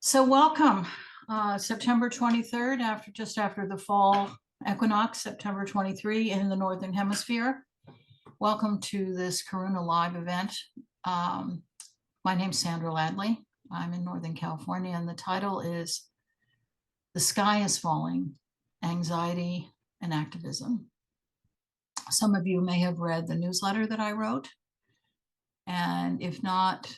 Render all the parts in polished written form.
So welcome, September 23rd, just after the fall equinox, September 23 in the Northern Hemisphere. Welcome to this Karuna Live event. My name's Sandra Ladley. I'm in Northern California, and the title is The Sky is Falling, Anxiety and Activism. Some of you may have read the newsletter that I wrote, and if not,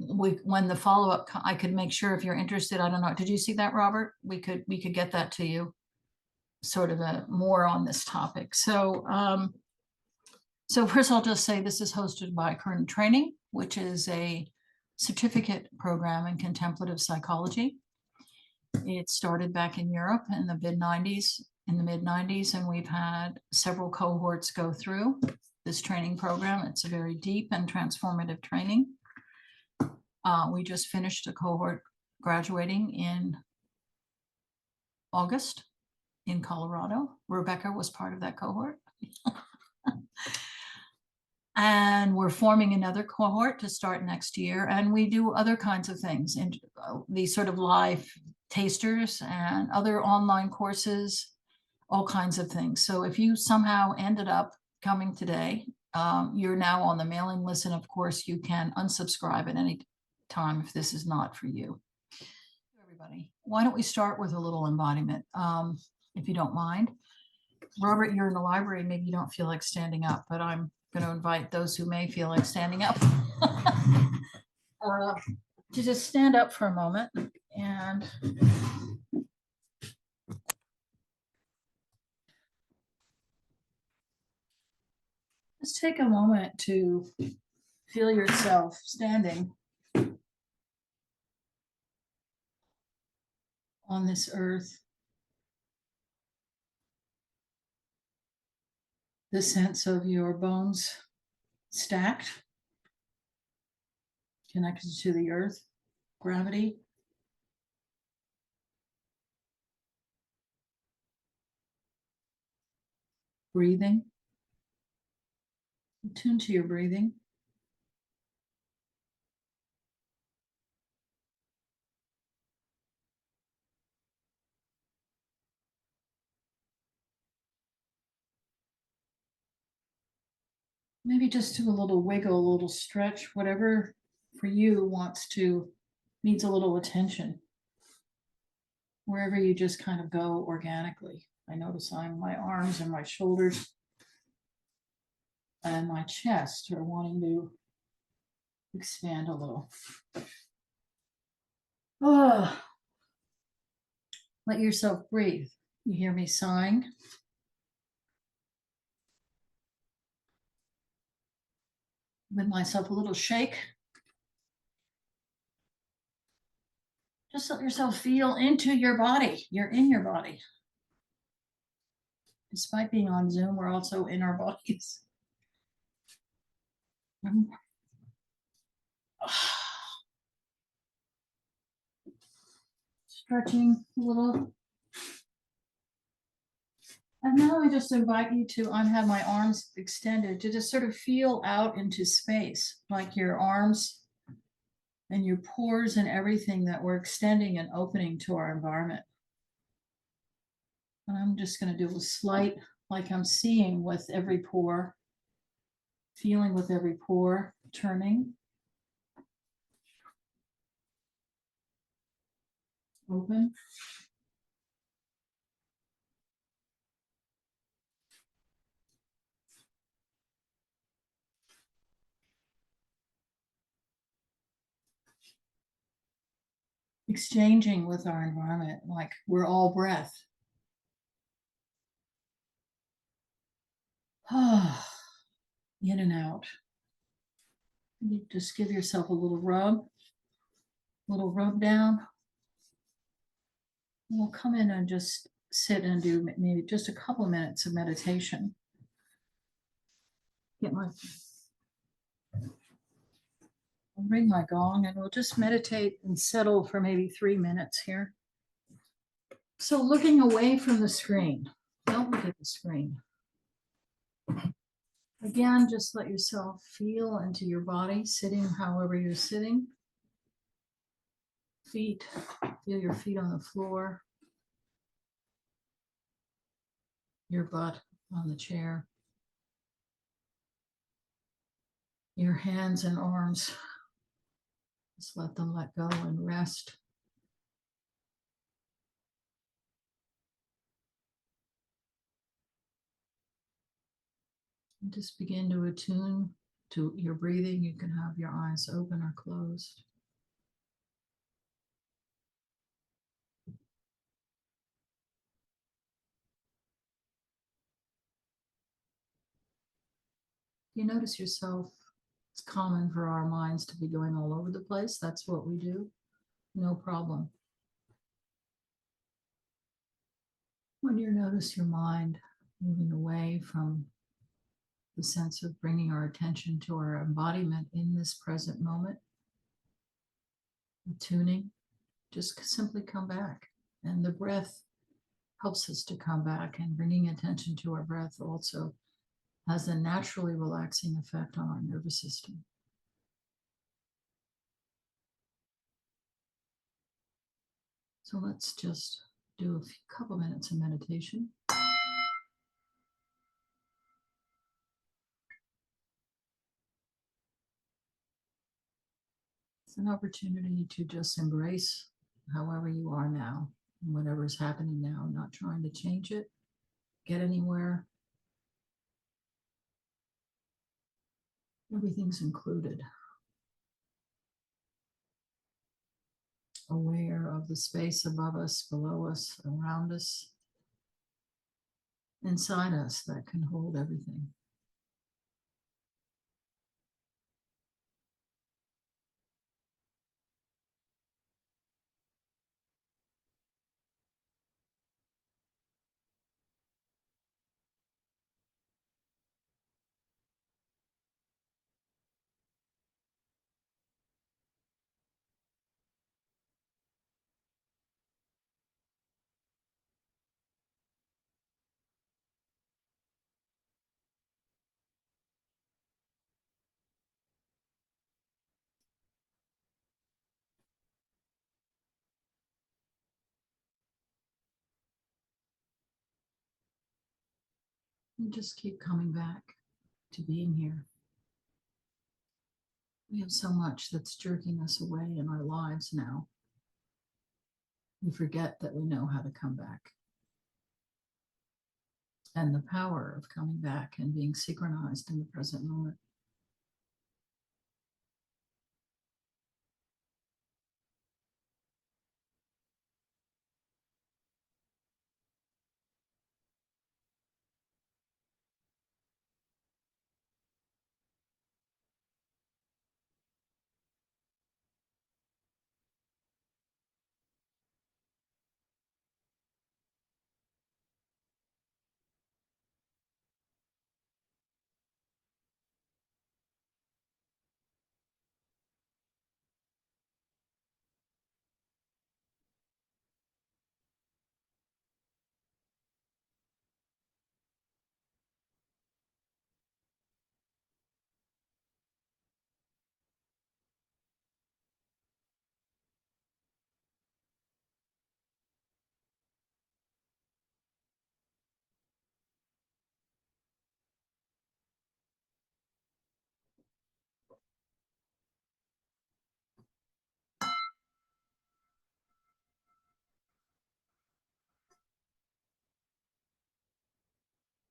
when the follow-up, I could make sure if you're interested. I don't know. Did you see that, Robert? We could get that to you, sort of more on this topic. So first I'll just say this is hosted by Karuna Training, which is a certificate program in contemplative psychology. It started back in Europe in the mid-90s, and we've had several cohorts go through this training program. It's a very deep and transformative training. We just finished a cohort graduating in August in Colorado. Rebecca was part of that cohort. And we're forming another cohort to start next year. And we do other kinds of things, and these sort of live tasters and other online courses, all kinds of things. So if you somehow ended up coming today, you're now on the mailing list. And of course, you can unsubscribe at any time if this is not for you. Everybody, why don't we start with a little embodiment, if you don't mind. Robert, you're in the library, maybe you don't feel like standing up, but I'm going to invite those who may feel like standing up to just stand up for a moment and just take a moment to feel yourself standing on this earth. The sense of your bones stacked, connected to the earth, gravity. Breathing. Attune to your breathing. Maybe just do a little wiggle, a little stretch, whatever for you needs a little attention. Wherever you just kind of go organically. I notice my arms and my shoulders and my chest are wanting to expand a little. Oh, let yourself breathe. You hear me sighing? Give myself a little shake. Just let yourself feel into your body. You're in your body. Despite being on Zoom, we're also in our bodies. Stretching a little. And now I just invite you to have my arms extended, to just sort of feel out into space, like your arms and your pores and everything that we're extending and opening to our environment. And I'm just going to do a slight, like I'm seeing with every pore, feeling with every pore, turning. Open. Exchanging with our environment, like we're all breath. In and out. You just give yourself a little rub down. We'll come in and just sit and do maybe just a couple of minutes of meditation. I'll ring my gong and we'll just meditate and settle for maybe 3 minutes here. So looking away from the screen, don't look at the screen. Again, just let yourself feel into your body, sitting however you're sitting. feet. Feel your feet on the floor, your butt on the chair, your hands and arms. Just let them let go and rest. And just begin to attune to your breathing. You can have your eyes open or closed. You notice yourself. It's common for our minds to be going all over the place. That's what we do. No problem. When you notice your mind moving away from the sense of bringing our attention to our embodiment in this present moment, tuning, just simply come back. And the breath helps us to come back, and bringing attention to our breath also has a naturally relaxing effect on our nervous system. So let's just do a couple minutes of meditation. It's an opportunity to just embrace however you are now, whatever is happening now, not trying to change it, get anywhere. Everything's included. Aware of the space above us, below us, around us, inside us that can hold everything. And just keep coming back to being here. We have so much that's jerking us away in our lives now. We forget that we know how to come back. And the power of coming back and being synchronized in the present moment.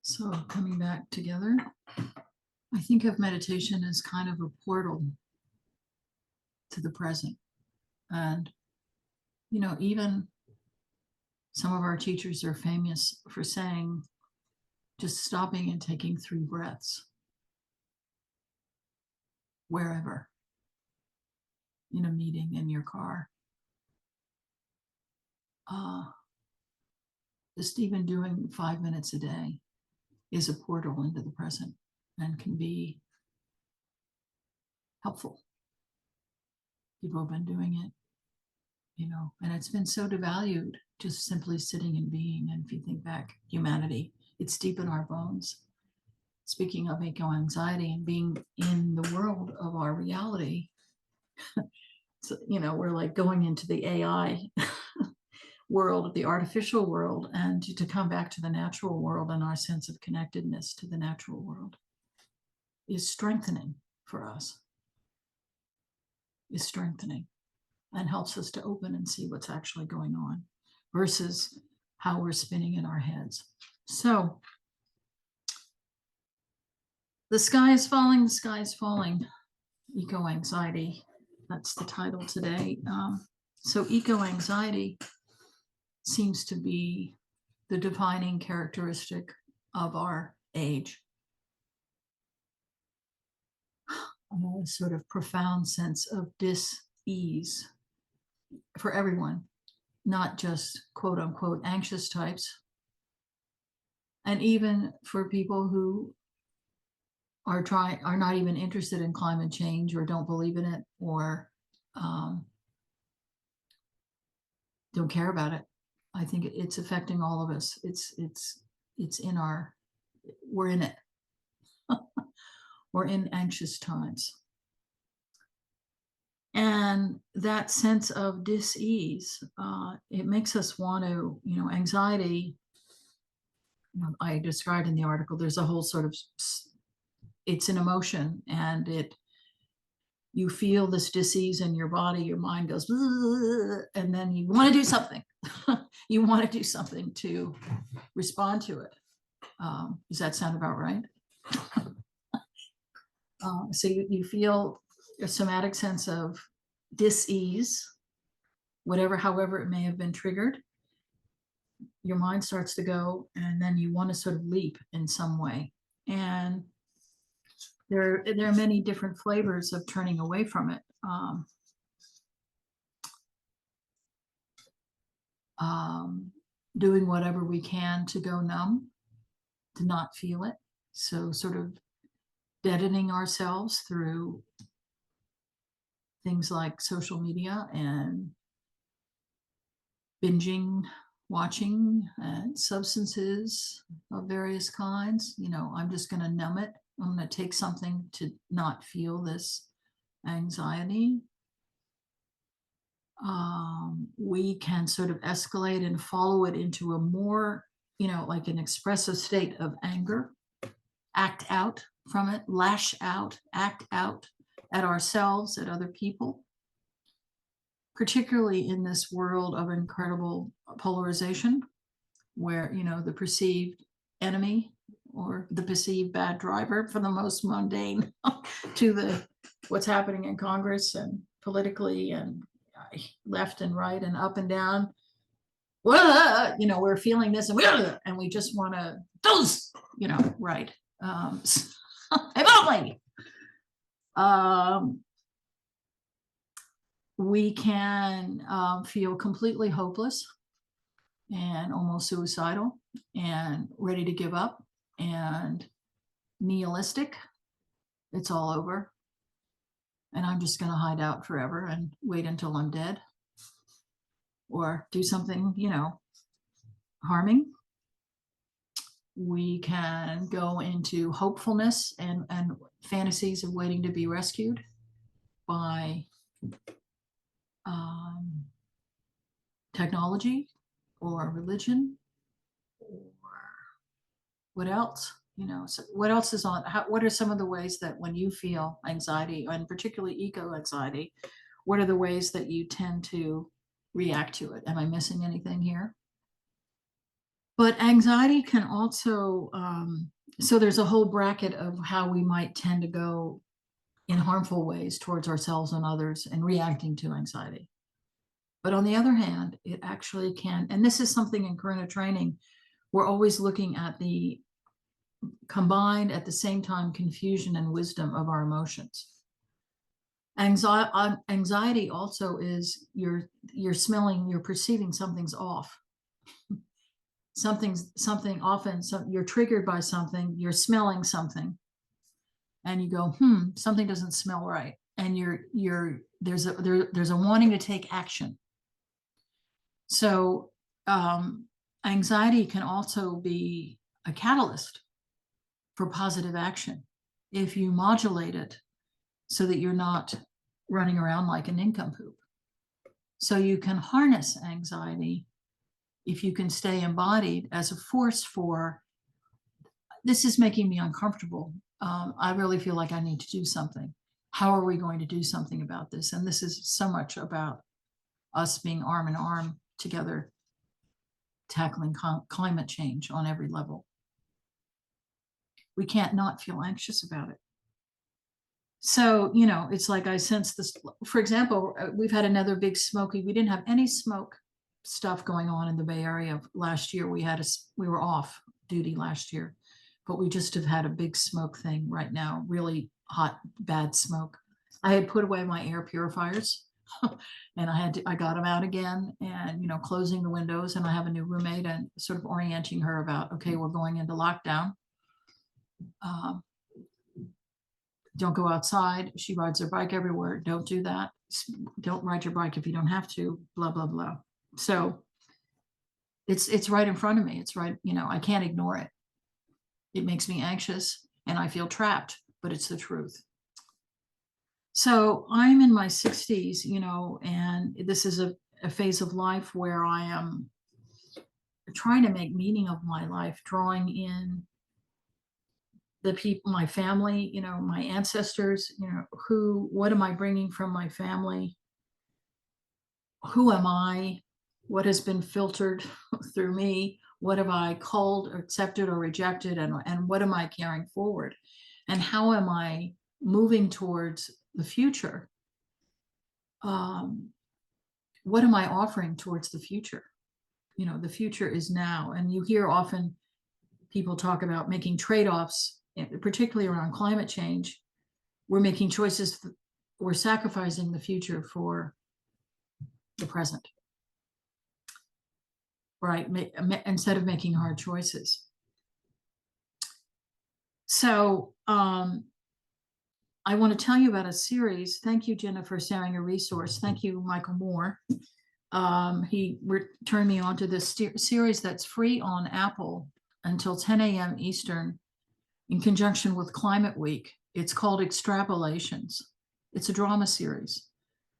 So coming back together, I think of meditation as kind of a portal to the present. And, even some of our teachers are famous for saying, just stopping and taking 3 breaths, wherever, in a meeting, in your car. Just even doing 5 minutes a day is a portal into the present and can be helpful. People have been doing it, and it's been so devalued, just simply sitting and being. And if you think back, humanity, it's deep in our bones. Speaking of eco-anxiety and being in the world of our reality, So, we're like going into the AI world, the artificial world, and to come back to the natural world, and our sense of connectedness to the natural world is strengthening for us, is strengthening, and helps us to open and see what's actually going on versus how we're spinning in our heads. So the sky is falling, the sky is falling. Eco-anxiety, that's the title today. So eco-anxiety seems to be the defining characteristic of our age. A sort of profound sense of dis-ease for everyone, not just quote unquote anxious types, and even for people who are not even interested in climate change, or don't believe in it, or don't care about it. I think it's affecting all of us. We're in it. We're in anxious times. And that sense of dis-ease, it makes us want to, anxiety, I described in the article, there's a whole sort of, it's an emotion, and you feel this dis-ease in your body, your mind goes, and then you want to do something. You want to do something to respond to it. Does that sound about right? So you feel a somatic sense of dis-ease, however it may have been triggered. Your mind starts to go, and then you want to sort of leap in some way. And there are many different flavors of turning away from it. Doing whatever we can to go numb, to not feel it. So sort of deadening ourselves through things like social media and binging, watching, and substances of various kinds. I'm just going to numb it. I'm going to take something to not feel this anxiety. We can sort of escalate and follow it into a more, like an expressive state of anger, act out from it, lash out, act out at ourselves, at other people, particularly in this world of incredible polarization, where, the perceived enemy or the perceived bad driver, for the most mundane, to what's happening in Congress and politically and left and right and up and down. We're feeling this, and we just want to those, right. Only. We can feel completely hopeless and almost suicidal and ready to give up and nihilistic. It's all over, and I'm just going to hide out forever and wait until I'm dead, or do something, harming. We can go into hopefulness and fantasies of waiting to be rescued by technology or religion, or what else? So what else is on? What are some of the ways that when you feel anxiety, and particularly eco-anxiety, what are the ways that you tend to react to it? Am I missing anything here? But anxiety can also, so there's a whole bracket of how we might tend to go in harmful ways towards ourselves and others and reacting to anxiety. But on the other hand, it actually can, and this is something in Karuna training, we're always looking at the combined, at the same time, confusion and wisdom of our emotions. Anxiety also is you're perceiving something's off. You're triggered by something, you're smelling something, and you go, something doesn't smell right. And there's a wanting to take action. So anxiety can also be a catalyst for positive action if you modulate it so that you're not running around like a nincompoop. So you can harness anxiety if you can stay embodied as a force for, this is making me uncomfortable. I really feel like I need to do something. How are we going to do something about this? And this is so much about us being arm in arm together, tackling climate change on every level. We can't not feel anxious about it. So, you know, it's like I sense this, for example, we've had another big smoky, we didn't have any smoke stuff going on in the Bay Area last year. We were off duty last year, but we just have had a big smoke thing right now, really hot, bad smoke. I had put away my air purifiers and I got them out again, and, you know, closing the windows, and I have a new roommate and sort of orienting her about, okay, we're going into lockdown. Don't go outside. She rides her bike everywhere. Don't do that. Don't ride your bike if you don't have to, blah, blah, blah. So it's right in front of me. It's right, you know, I can't ignore it. It makes me anxious and I feel trapped, but it's the truth. So I'm in my 60s, you know, and this is a phase of life where I am trying to make meaning of my life, drawing in the people, my family, you know, my ancestors, you know, what am I bringing from my family? Who am I? What has been filtered through me? What have I culled or accepted or rejected? And what am I carrying forward? And how am I moving towards the future? What am I offering towards the future? You know, the future is now. And you hear often people talk about making trade-offs, particularly around climate change. We're making choices, we're sacrificing the future for the present, right? Instead of making hard choices. So I want to tell you about a series. Thank you, Jenna, for sharing a resource. Thank you, Michael Moore. He turned me on to this series that's free on Apple until 10 a.m. Eastern in conjunction with Climate Week. It's called Extrapolations. It's a drama series,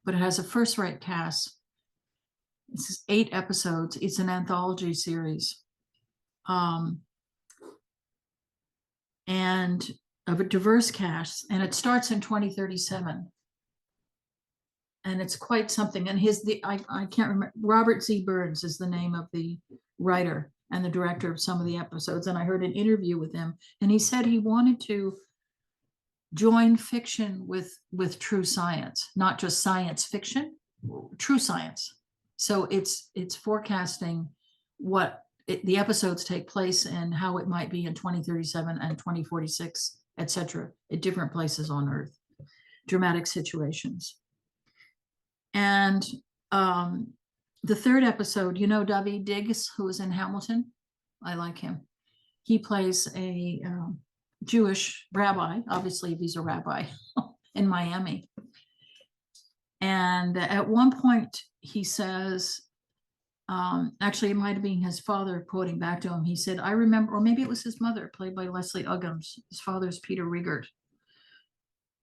but it has a first-rate cast. It's 8 episodes. It's an anthology series. And of a diverse cast, and it starts in 2037. And it's quite something. And I can't remember, Robert Z. Burns is the name of the writer and the director of some of the episodes. And I heard an interview with him, and he said he wanted to join fiction with true science, not just science fiction, true science. So it's forecasting what the episodes take place and how it might be in 2037 and 2046, etc., at different places on Earth, dramatic situations. And the 3rd episode, you know, Daveed Diggs, who is in Hamilton. I like him. He plays a Jewish rabbi, obviously if he's a rabbi, in Miami. And at one point he says, actually it might have been his father quoting back to him. He said, I remember, or maybe it was his mother, played by Leslie Uggams. His father's Peter Riegert,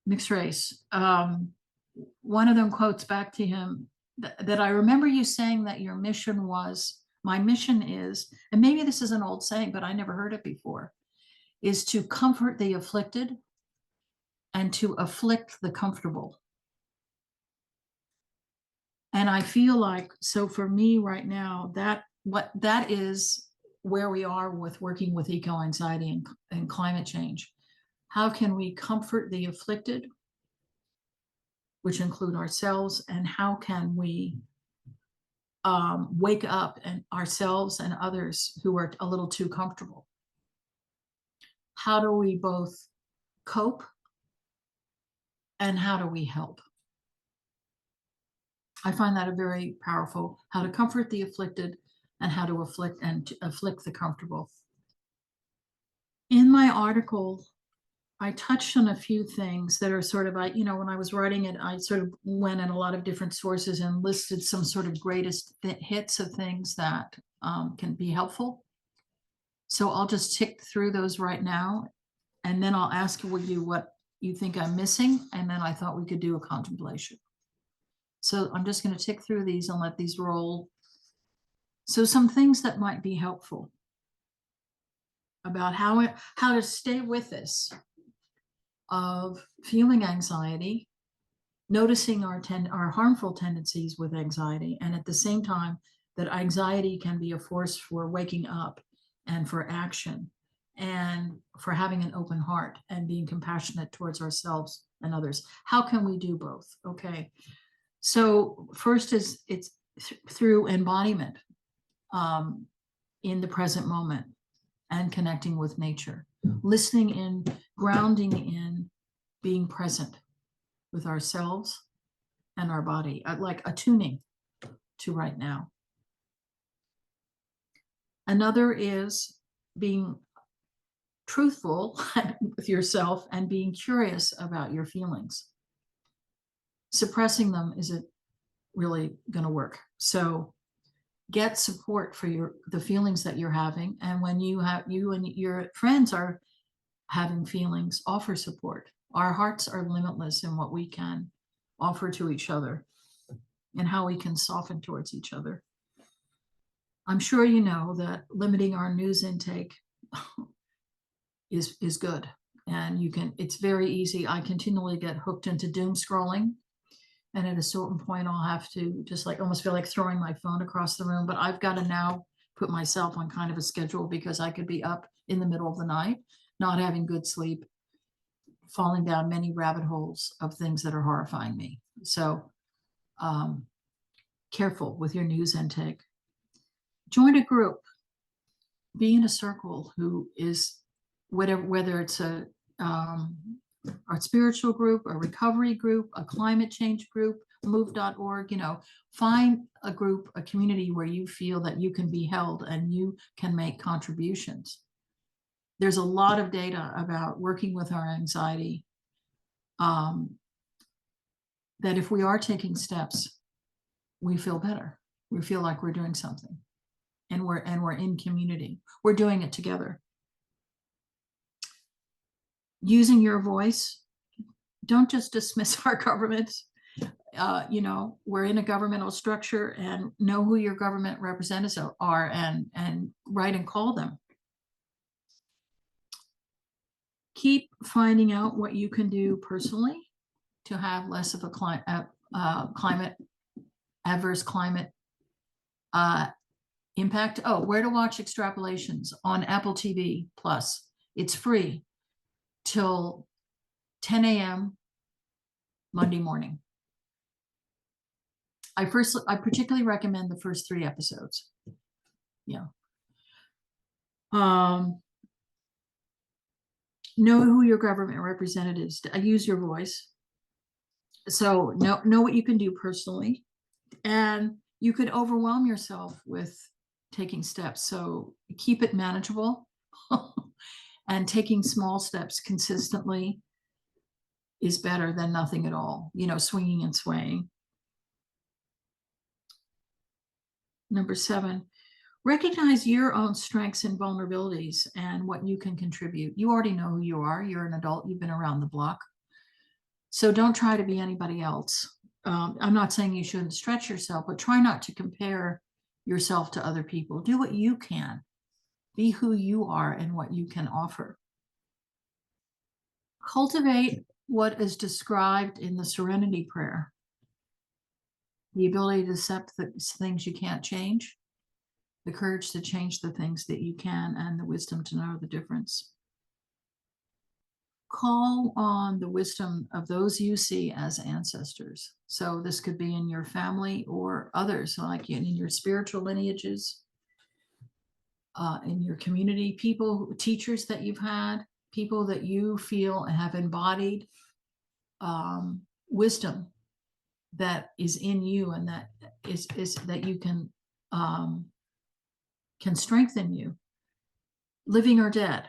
mixed race. One of them quotes back to him that I remember you saying that your mission was, my mission is, and maybe this is an old saying, but I never heard it before, is to comfort the afflicted and to afflict the comfortable. And I feel like, so for me right now, that is where we are with working with eco-anxiety and climate change. How can we comfort the afflicted, which include ourselves, and how can we wake up and ourselves and others who are a little too comfortable? How do we both cope and how do we help? I find that a very powerful, how to comfort the afflicted and how to afflict the comfortable. In my article, I touched on a few things that are sort of, you know, when I was writing it, I sort of went in a lot of different sources and listed some sort of greatest hits of things that can be helpful. So I'll just tick through those right now, and then I'll ask you what you think I'm missing, and then I thought we could do a contemplation. So I'm just going to tick through these and let these roll. So some things that might be helpful about how to stay with this of feeling anxiety, noticing our harmful tendencies with anxiety, and at the same time that anxiety can be a force for waking up and for action and for having an open heart and being compassionate towards ourselves and others. How can we do both? Okay. So first is it's through embodiment in the present moment and connecting with nature, listening in, grounding in, being present with ourselves and our body, like attuning to right now. Another is being truthful with yourself and being curious about your feelings. Suppressing them isn't really going to work. So get support for the feelings that you're having. And when you and your friends are having feelings, offer support. Our hearts are limitless in what we can offer to each other and how we can soften towards each other. I'm sure you know that limiting our news intake is good. And it's very easy. I continually get hooked into doom scrolling. And at a certain point, I'll have to just like almost feel like throwing my phone across the room. But I've got to now put myself on kind of a schedule because I could be up in the middle of the night, not having good sleep, falling down many rabbit holes of things that are horrifying me. So careful with your news intake. Join a group. Be in a circle who is whether it's a spiritual group, a recovery group, a climate change group, move.org, find a group, a community where you feel that you can be held and you can make contributions. There's a lot of data about working with our anxiety, that if we are taking steps, we feel better. We feel like we're doing something, and we're in community. We're doing it together. Using your voice. Don't just dismiss our government. We're in a governmental structure, and know who your government representatives are and write and call them. Keep finding out what you can do personally to have less of a adverse climate impact. Oh, where to watch Extrapolations on Apple TV Plus. It's free till 10 a.m. Monday morning. I particularly recommend the first 3 episodes. Yeah. Know who your government representatives. Use your voice. So know what you can do personally, and you could overwhelm yourself with taking steps. So keep it manageable, and taking small steps consistently is better than nothing at all. Swinging and swaying. Number 7. Recognize your own strengths and vulnerabilities and what you can contribute. You already know who you are. You're an adult. You've been around the block. So don't try to be anybody else. I'm not saying you shouldn't stretch yourself, but try not to compare yourself to other people. Do what you can. Be who you are and what you can offer. Cultivate what is described in the Serenity Prayer. The ability to accept the things you can't change, the courage to change the things that you can, and the wisdom to know the difference. Call on the wisdom of those you see as ancestors. So this could be in your family or others, like in your spiritual lineages, in your community, teachers that you've had, people that you feel have embodied wisdom that is in you, and that is that you can strengthen you, living or dead.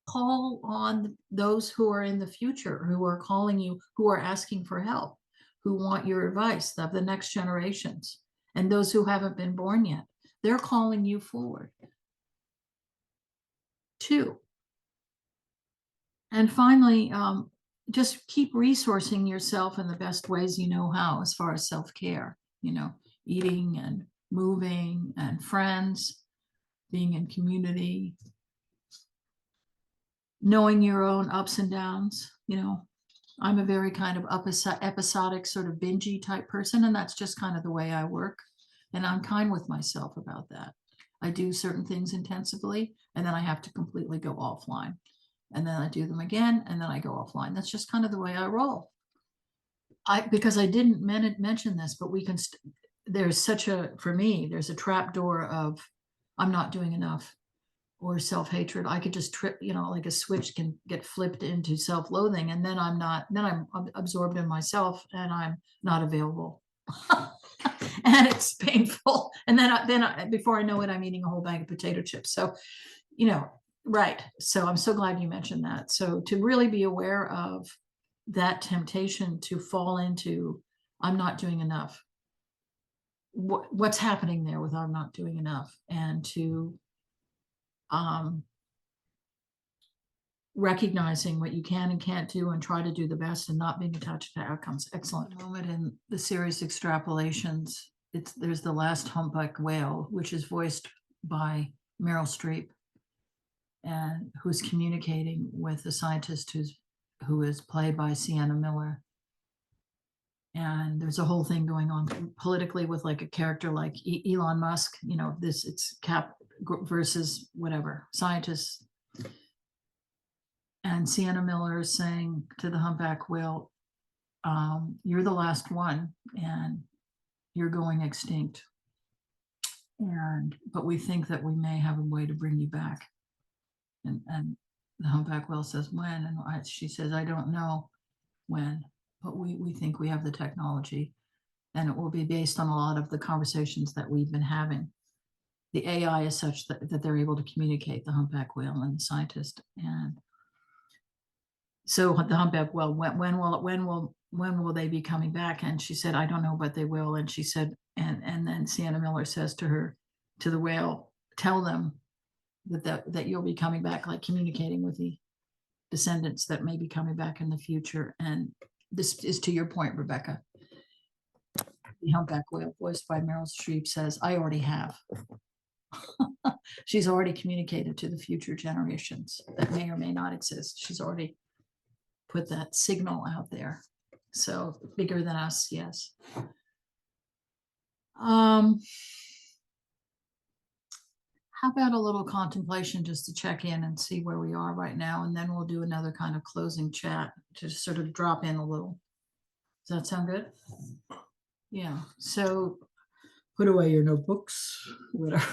Call on those who are in the future, who are calling you, who are asking for help, who want your advice, of the next generations, and those who haven't been born yet. They're calling you forward. 2. And finally, just keep resourcing yourself in the best ways you know how, as far as self-care, eating and moving and friends, being in community, knowing your own ups and downs. I'm a very kind of episodic, sort of bingey type person, and that's just kind of the way I work. And I'm kind with myself about that. I do certain things intensively, and then I have to completely go offline. And then I do them again, and then I go offline. That's just kind of the way I roll. Because I didn't mention this, but we can, for me, there's a trap door of I'm not doing enough, or self-hatred. I could just trip, like a switch can get flipped into self-loathing, and then I'm absorbed in myself, and I'm not available. And it's painful. And then before I know it, I'm eating a whole bag of potato chips. So, right. So I'm so glad you mentioned that. So to really be aware of that temptation to fall into, I'm not doing enough. What's happening there with I'm not doing enough, and to recognizing what you can and can't do, and try to do the best, and not being attached to outcomes. Excellent moment in the series Extrapolations. There's the last humpback whale, which is voiced by Meryl Streep, and who's communicating with a scientist who is played by Sienna Miller. And there's a whole thing going on politically with like a character like Elon Musk, it's Cap versus whatever scientists. And Sienna Miller is saying to the humpback whale, you're the last one, and you're going extinct. But we think that we may have a way to bring you back. And the humpback whale says, when? And she says, I don't know when, but we think we have the technology, and it will be based on a lot of the conversations that we've been having. The AI is such that they're able to communicate, the humpback whale and the scientist. And so the humpback whale, when will they be coming back? And she said, I don't know, but they will. And she said, and then Sienna Miller says to the whale, tell them that you'll be coming back, like communicating with the descendants that may be coming back in the future. And this is to your point, Rebecca. The humpback whale, voiced by Meryl Streep, says, I already have. She's already communicated to the future generations that may or may not exist. She's already put that signal out there. So bigger than us, yes. How about a little contemplation, just to check in and see where we are right now, and then we'll do another kind of closing chat to sort of drop in a little. Does that sound good? Yeah. So put away your notebooks, whatever.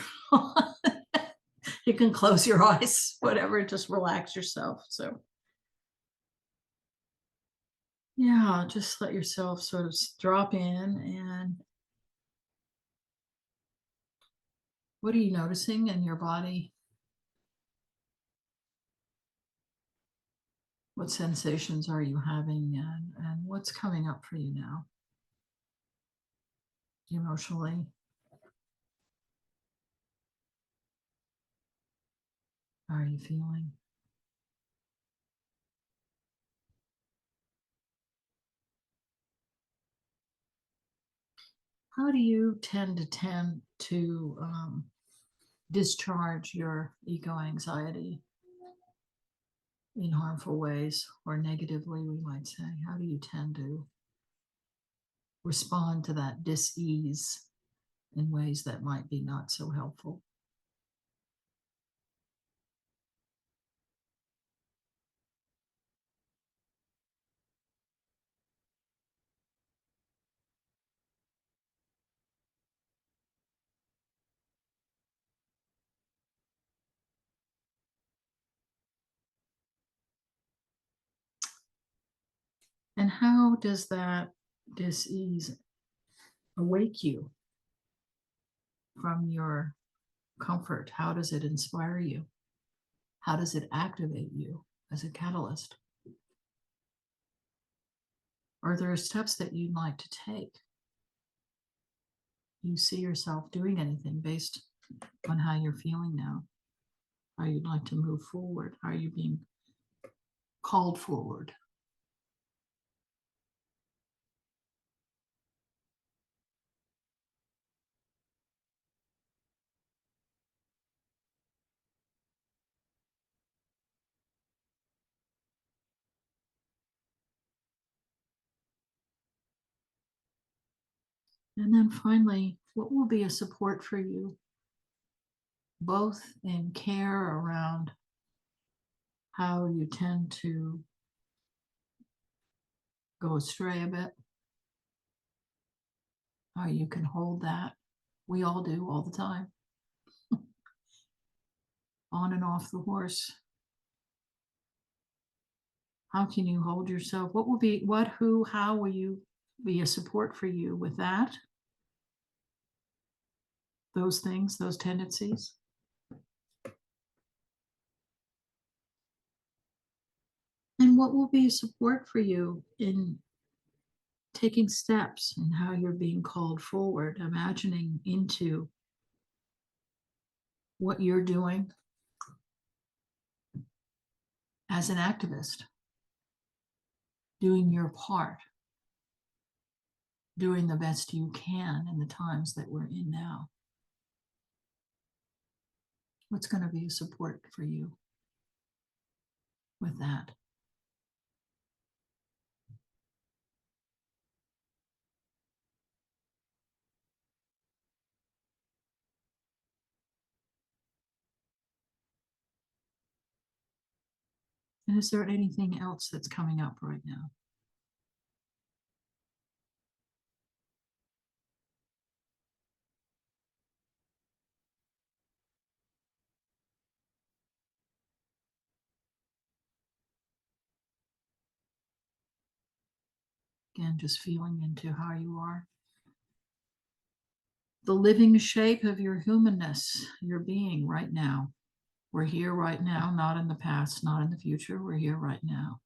You can close your eyes, whatever, just relax yourself. So yeah, just let yourself sort of drop in. And what are you noticing in your body? What sensations are you having, and what's coming up for you now emotionally? How are you feeling? How do you tend to discharge your eco anxiety in harmful ways, or negatively, we might say? How do you tend to respond to that dis-ease in ways that might be not so helpful? And how does that dis-ease awake you from your comfort? How does it inspire you? How does it activate you as a catalyst? Are there steps that you'd like to take? Do you see yourself doing anything based on how you're feeling now? How you'd like to move forward? How are you being called forward? And then finally, what will be a support for you, both in care around how you tend to go astray a bit, how you can hold that. We all do all the time, on and off the horse. How can you hold yourself? What will be, what, who, how will you be a support for you with that? Those things, those tendencies. And what will be a support for you in taking steps and how you're being called forward, imagining into what you're doing as an activist, doing your part, doing the best you can in the times that we're in now. What's going to be a support for you with that? And is there anything else that's coming up right now? Again, just feeling into how you are. The living shape of your humanness, your being right now. We're here right now, not in the past, not in the future. We're here right now.